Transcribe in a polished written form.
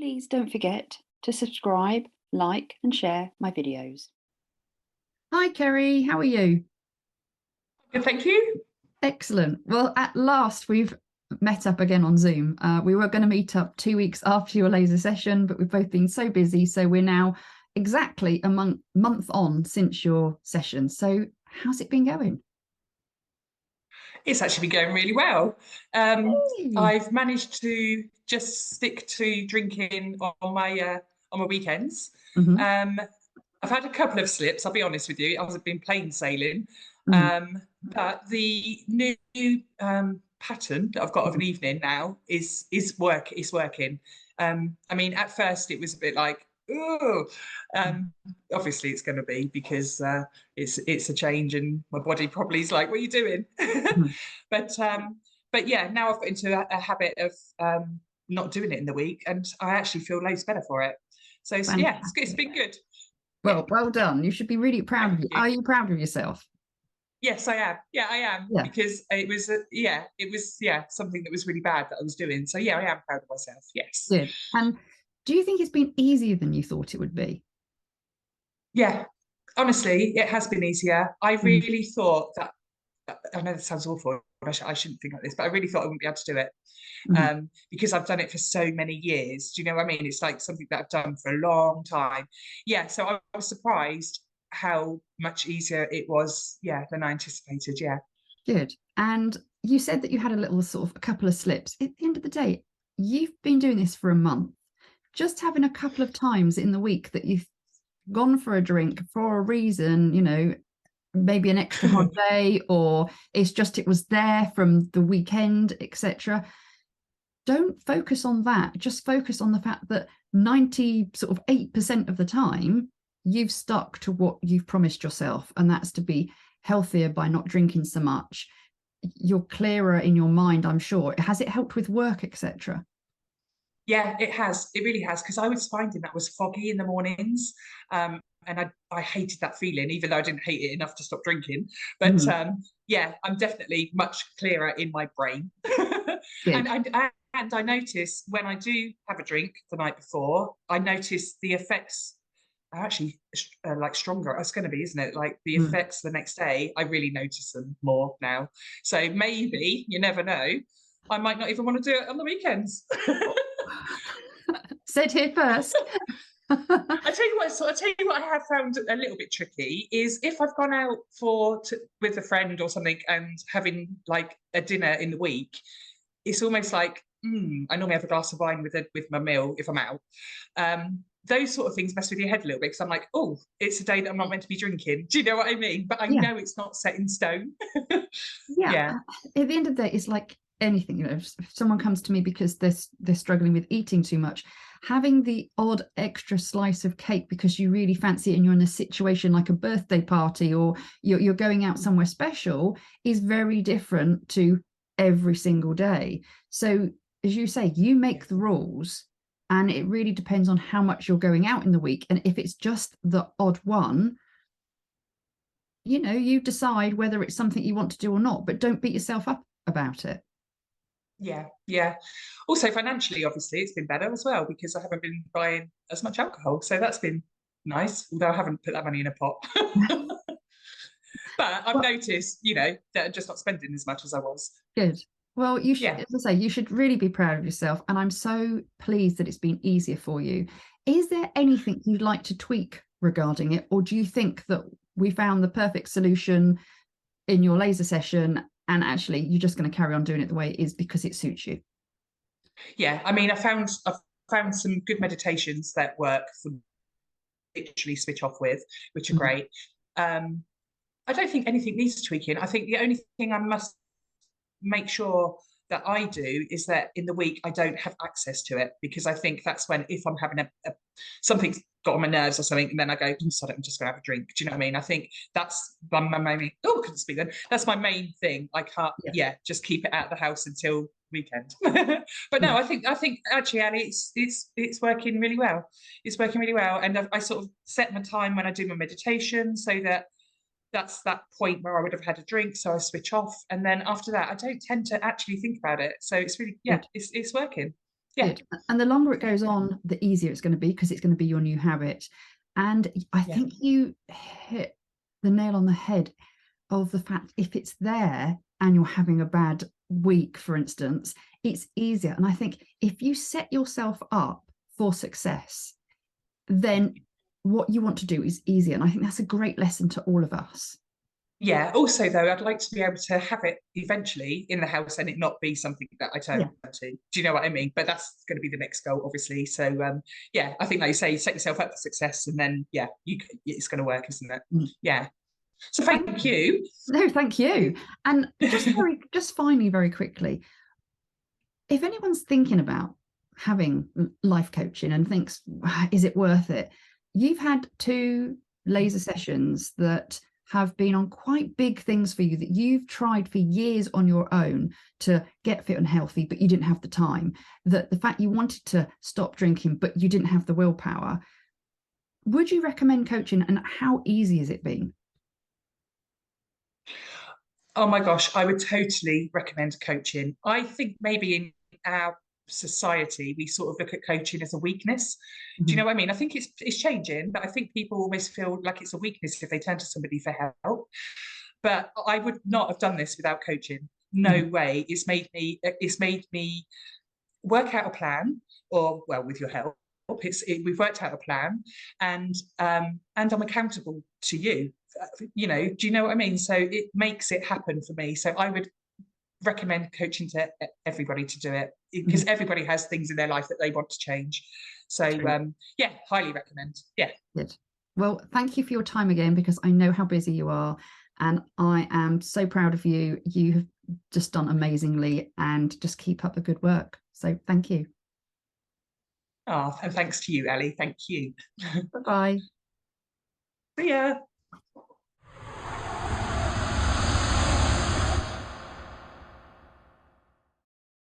Please don't forget to subscribe, like, and share my videos. Hi, Kerry. How are you? Good, thank you. Excellent. Well, at last we've met up again on Zoom. We were going to meet up 2 weeks after your laser session, but we've both been so busy. So we're now exactly a month on since your session. So how's it been going? It's actually been going really well. Hey. I've managed to just stick to drinking on my weekends. Mhm. I've had a couple of slips, I'll be honest with you. I've been plain sailing. Mhm. But the new pattern that I've got of an evening now is working. I mean, at first it was a bit like, oh, obviously it's going to be because it's a change, and my body probably is like, what are you doing? Mhm. But yeah, now I've got into a habit of not doing it in the week, and I actually feel loads better for it. So yeah, it's Fantastic. been good. Yeah, Well done. You should be really proud of thank you. you. Are you proud of yourself? Yes, I am. Yeah, I am, Yeah, because it was something that was really bad that I was doing. So yeah, I am proud of myself. Yes. good. And do you think it's been easier than you thought it would be? Yeah. Honestly, it has been easier. I Mhm. really thought that. I know this sounds awful. I shouldn't think like this, but I really thought I wouldn't be able to do it, Mhm. because I've done it for so many years. Do you know what I mean? It's like something that I've done for a long time. Yeah. So I was surprised how much easier it was. Yeah, than I anticipated. Yeah. Good. And you said that you had a couple of slips. At the end of the day, you've been doing this for a month. Just having a couple of times in the week that you've gone for a drink for a reason, maybe an extra hot day, or it was there from the weekend, etc. Don't focus on that. Just focus on the fact that 98% of the time you've stuck to what you've promised yourself, and that's to be healthier by not drinking so much. You're clearer in your mind, I'm sure. Has it helped with work, etc.? Yeah, it has. It really has, because I was finding that was foggy in the mornings. And I hated that feeling, even though I didn't hate it enough to stop drinking. But Mhm. yeah, I'm definitely much clearer in my brain. Good. And I notice when I do have a drink the night before, I notice the effects are actually like stronger. It's going to be, isn't it? Like the Mm. effects the next day, I really notice them more now. So maybe, you never know, I might not even want to do it on the weekends. Said here first. I tell you what, I have found a little bit tricky is if I've gone out with a friend or something and having like a dinner in the week, it's almost like I normally have a glass of wine with my meal if I'm out. Those sort of things mess with your head a little bit, because I'm like, oh, it's a day that I'm not meant to be drinking. Do you know what I mean? But I Yeah. know it's not set in stone. Yeah. Yeah. At the end of the day, it's like anything. If someone comes to me because they're struggling with eating too much, having the odd extra slice of cake because you really fancy it and you're in a situation like a birthday party, or you're going out somewhere special, is very different to every single day. So as you say, you make the rules, and it really depends on how much you're going out in the week. And if it's just the odd one, you decide whether it's something you want to do or not, but don't beat yourself up about it. Yeah, yeah. Also, financially, obviously, it's been better as well, because I haven't been buying as much alcohol. So that's been nice, although I haven't put that money in a pot. But I've Well, noticed, that I'm just not spending as much as I was. good. Well, you should, Yeah. as I say, you should really be proud of yourself. And I'm so pleased that it's been easier for you. Is there anything you'd like to tweak regarding it? Or do you think that we found the perfect solution in your laser session, and actually you're just going to carry on doing it the way it is because it suits you? Yeah. I mean, I've found some good meditations that work for literally switch off with, which are Mhm. great. I don't think anything needs tweaking. I think the only thing I must make sure that I do is that in the week I don't have access to it, because I think that's when, if I'm having something's got on my nerves or something, and then I go, sorry, I'm just gonna have a drink. Do you know what I mean? I think that's my main. Oh, I couldn't speak then. That's my main thing. I can't. Yeah. Yeah, just keep it out of the house until weekend. But Yeah. no, I think actually, Ali, it's working really well. It's working really well, and I sort of set my time when I do my meditation, so that that's that point where I would have had a drink, so I switch off, and then after that I don't tend to actually think about it. So it's really, yeah, Good. it's working. Yeah. Good. And the longer it goes on, the easier it's going to be, because it's going to be your new habit. And I think you hit the nail on the head of the fact, if it's there and you're having a bad week, for instance, it's easier. And I think if you set yourself up for success, then what you want to do is easier. And I think that's a great lesson to all of us. Yeah. Also, though, I'd like to be able to have it eventually in the house and it not be something that I turn to. Do you know what I mean? But that's going to be the next goal, obviously. So, yeah, I think, like you say, set yourself up for success, and then, yeah, it's going to work, isn't it? Yeah. So thank you. No, thank you. And just finally, very quickly, if anyone's thinking about having life coaching and thinks, is it worth it? You've had 2 laser sessions that have been on quite big things for you, that you've tried for years on your own to get fit and healthy, but you didn't have the time. That the fact you wanted to stop drinking, but you didn't have the willpower. Would you recommend coaching, and how easy has it been? Oh my gosh, I would totally recommend coaching. I think maybe in our society, we sort of look at coaching as a weakness. Do you know what I mean? I think it's changing, but I think people almost feel like it's a weakness if they turn to somebody for help. But I would not have done this without coaching. No way. It's made me work out a plan, or well, with your help. We've worked out a plan, and I'm accountable to you. You know, do you know what I mean? So it makes it happen for me. So I would recommend coaching to everybody to do it, because everybody has things in their life that they want to change. So yeah, highly recommend. Yeah. Good. Well, thank you for your time again, because I know how busy you are, and I am so proud of you. You have just done amazingly, and just keep up the good work. So thank you. Oh, and thanks to you, Ali. Thank you. Bye-bye. See ya.